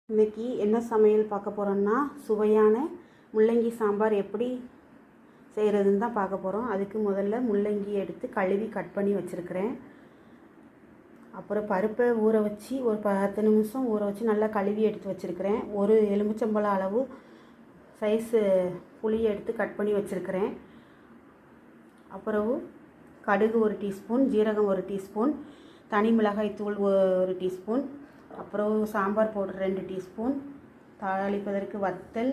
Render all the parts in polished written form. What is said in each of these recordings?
இன்றைக்கி என்ன சமையல் பார்க்க போகிறோன்னா சுவையான முள்ளங்கி சாம்பார் எப்படி செய்கிறதுன்னு தான் பார்க்க போகிறோம். அதுக்கு முதல்ல முள்ளங்கி எடுத்து கழுவி கட் பண்ணி வச்சுருக்கிறேன். அப்புறம் பருப்பை ஊற வச்சு ஒரு 10 நிமிஷம் ஊற வச்சு நல்லா கழுவி எடுத்து வச்சுருக்கிறேன். ஒரு எலுமிச்சம்பழம் அளவு சைஸு புளியை எடுத்து கட் பண்ணி வச்சுருக்கிறேன். அப்புறம் கடுகு 1 டீஸ்பூன், ஜீரகம் 1 டீஸ்பூன், தனி மிளகாய் தூள் 1 டீஸ்பூன், அப்புறம் சாம்பார் பவுடர் 2 டீஸ்பூன், தாளிப்பதற்கு வத்தல்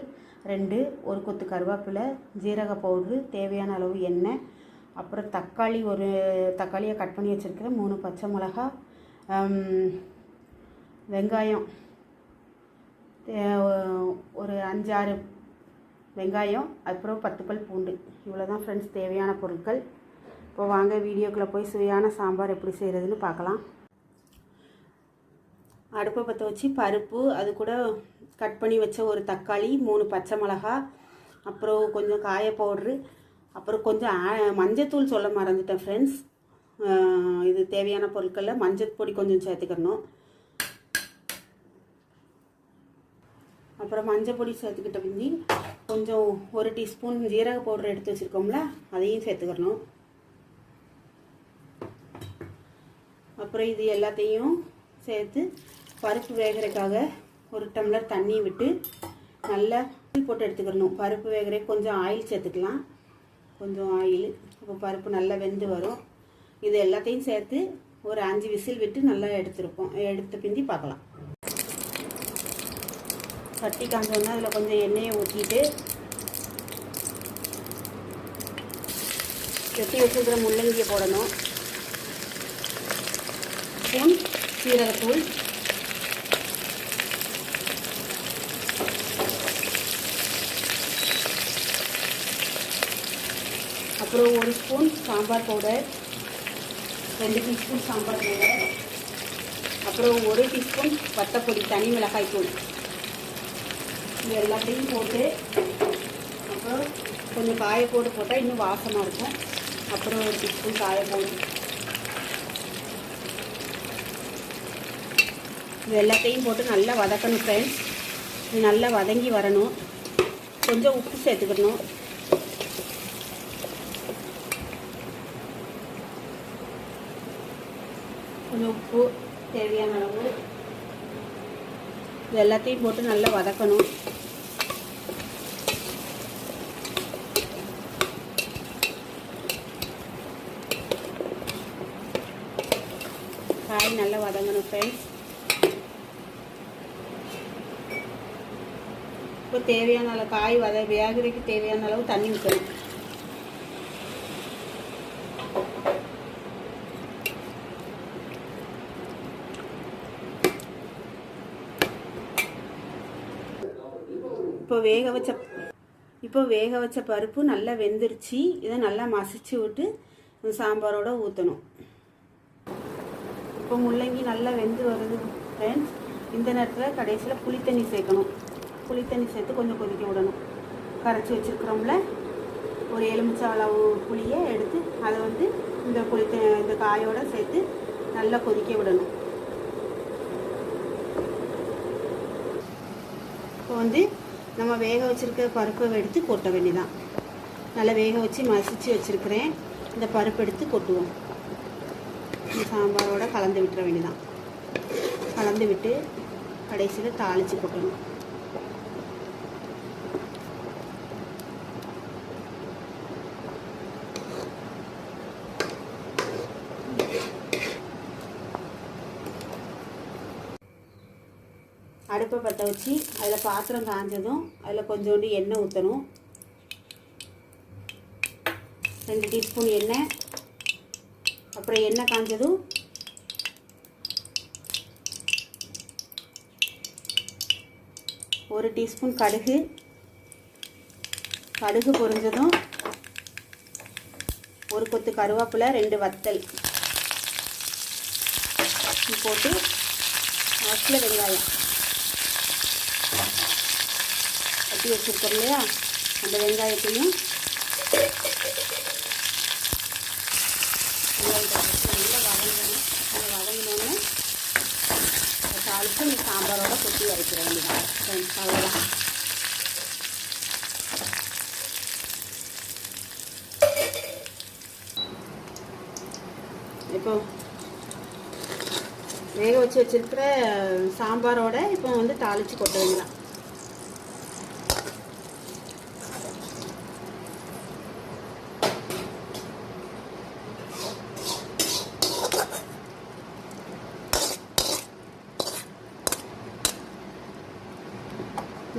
2, ஒரு கொத்து கருவேப்பிலை, ஜீரக பவுட்ரு, தேவையான அளவு எண்ணெய், அப்புறம் தக்காளி ஒரு தக்காளியை கட் பண்ணி வச்சுருக்கிறேன், 3 பச்சை மிளகா, வெங்காயம் ஒரு 5-6 வெங்காயம், அப்புறம் 10 பல் பூண்டு. இவ்வளோ தான் ஃப்ரெண்ட்ஸ் தேவையான பொருட்கள். இப்போ வாங்க வீடியோக்குள்ளே போய் சுவையான சாம்பார் எப்படி செய்கிறதுன்னு பார்க்கலாம். அடுப்பை பற்ற வச்சு பருப்பு, அது கூட கட் பண்ணி வச்ச ஒரு தக்காளி, 3 பச்சை மிளகா, அப்புறம் கொஞ்சம் காய பவுட்ரு, அப்புறம் கொஞ்சம் மஞ்சத்தூள் சொல்ல மறந்துட்டேன் ஃப்ரெண்ட்ஸ். இது தேவையான பொருட்களில் மஞ்சள் பொடி கொஞ்சம் சேர்த்துக்கணும். அப்புறம் மஞ்சள் பொடி சேர்த்துக்கிட்ட பிந்தி கொஞ்சம் 1 டீஸ்பூன் ஜீரக பவுடர் எடுத்து வச்சுருக்கோம்ல, அதையும் சேர்த்துக்கணும். அப்புறம் இது எல்லாத்தையும் சேர்த்து பருப்பு வேகிறதுக்காக 1 டம்ளர் தண்ணி விட்டு நல்லா போட்டு எடுத்துக்கணும். பருப்பு வேகிற கொஞ்சம் ஆயில் சேர்த்துக்கலாம், கொஞ்சம் ஆயில். இப்போ பருப்பு நல்லா வெந்து வரும். இது எல்லாத்தையும் சேர்த்து ஒரு 5 விசில் விட்டு நல்லா எடுத்த பிந்தி பார்க்கலாம். சட்டி காஞ்சோன்னா அதில் கொஞ்சம் எண்ணெயை ஊற்றிட்டு வெட்டி வச்சுருக்கிற முள்ளங்கியை போடணும். ஸ்பூன் சீரகத்தூள், அப்புறம் 1 spoon sambar powder, 2 teaspoon sambar powder, அப்புறம் 1 டீஸ்பூன் வத்தப்பொடி, தனி மிளகாய் தூள். இது எல்லாத்தையும் போட்டு அப்புறம் கொஞ்சம் காயப்போடு போட்டால் இன்னும் வாசமாக இருக்கும். அப்புறம் 1 டீஸ்பூன் காயப்போடு. இது எல்லாத்தையும் போட்டு நல்லா வதக்கணும் ஃப்ரெண்ட்ஸ். இது நல்லா வதங்கி வரணும். கொஞ்சம் உப்பு சேர்த்துக்கணும். கொஞ்சம் உப்பு தேவையான அளவு. இது எல்லாத்தையும் போட்டு நல்லா வதக்கணும். காய் நல்லா வதங்கணும் ஃப்ரெண்ட்ஸ். இப்போ தேவையான அளவு காய் வேகிறதுக்கு தேவையான அளவு தண்ணி ஊற்றணும். இப்போ வேக வச்ச பருப்பு நல்லா வெந்துருச்சு. இதை நல்லா மசிச்சு விட்டு சாம்பாரோட ஊற்றணும். இப்போ முள்ளங்கி நல்லா வெந்து வருது ஃப்ரெண்ட்ஸ். இந்த நேரத்தில் கடைசியில் புளித்தண்ணி சேர்க்கணும். புளித்தண்ணி சேர்த்து கொஞ்சம் கொதிக்க விடணும். கரைச்சி வச்சுருக்கிறோம்ல ஒரு எலுமிச்சை அளவு புளியை எடுத்து அதை இந்த காயோடு சேர்த்து நல்லா கொதிக்க விடணும். இப்போ நம்ம வேக வச்சுருக்க பருப்பை எடுத்து கொட்ட வேண்டியதான். நல்லா வேக வச்சு மசிச்சு வச்சுருக்கிறேன். இந்த பருப்பு எடுத்து கொட்டுவோம். இந்த சாம்பாரோட கலந்து விட்டுற வேண்டியதான். கலந்து விட்டு கடைசியில் தாளித்து கொட்டணும். அடுப்பை பற்ற வச்சு அதில் பாத்திரம் காஞ்சதும் அதில் கொஞ்சோண்டு எண்ணெய் ஊற்றணும். 2 டீஸ்பூன் எண்ணெய். அப்புறம் எண்ணெய் காஞ்சதும் ஒரு டீஸ்பூன் கடுகு. கடுகு பொரிஞ்சதும் 1 கொத்து கருவேப்பிலை, 2 வத்தல் போட்டு மசில் வெங்காயம் கட்டி வச்சுருக்கோம் இல்லையா, அந்த வெங்காயத்தையும் நல்லா வதங்கணும். வதங்கினோடனே தாளித்து சாம்பார் சாம்பாரோட கொட்டி இறக்கிற வேண்டியதான் ஃப்ரெண்ட்ஸ். அவ்வளோதான். இப்போ வேக வச்சு வச்சுருக்கிற சாம்பாரோட இப்போ வந்து தாளித்து கொட்ட வேண்டியதான்.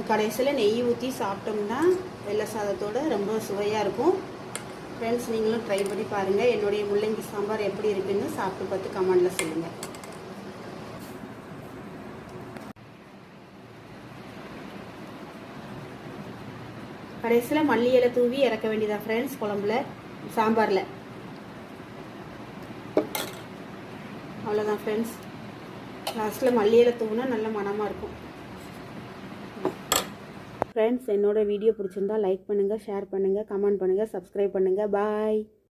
கடைசியில் நெய் ஊற்றி சாப்பிட்டோம்னா வெள்ளை சாதத்தோடு ரொம்ப சுவையாக இருக்கும். ஃப்ரெண்ட்ஸ், நீங்களும் ட்ரை பண்ணி பாருங்கள். என்னுடைய முள்ளங்கி சாம்பார் எப்படி இருக்குன்னு சாப்பிட்டு பார்த்து கமெண்டில் சொல்லுங்கள். கடைசியில் மல்லி இலை தூவி இறக்க வேண்டியதான் ஃப்ரெண்ட்ஸ். குழம்புல சாம்பாரில் அவ்வளோதான் ஃப்ரெண்ட்ஸ். லாஸ்ட்டில் மல்லி இலை தூவினா நல்ல மணமாக இருக்கும். ஃப்ரெண்ட்ஸ், என்னோடய வீடியோ பிடிச்சிருந்தா லைக் பண்ணுங்கள், ஷேர் பண்ணுங்கள், கமெண்ட் பண்ணுங்கள், சப்ஸ்கிரைப் பண்ணுங்கள். பாய்.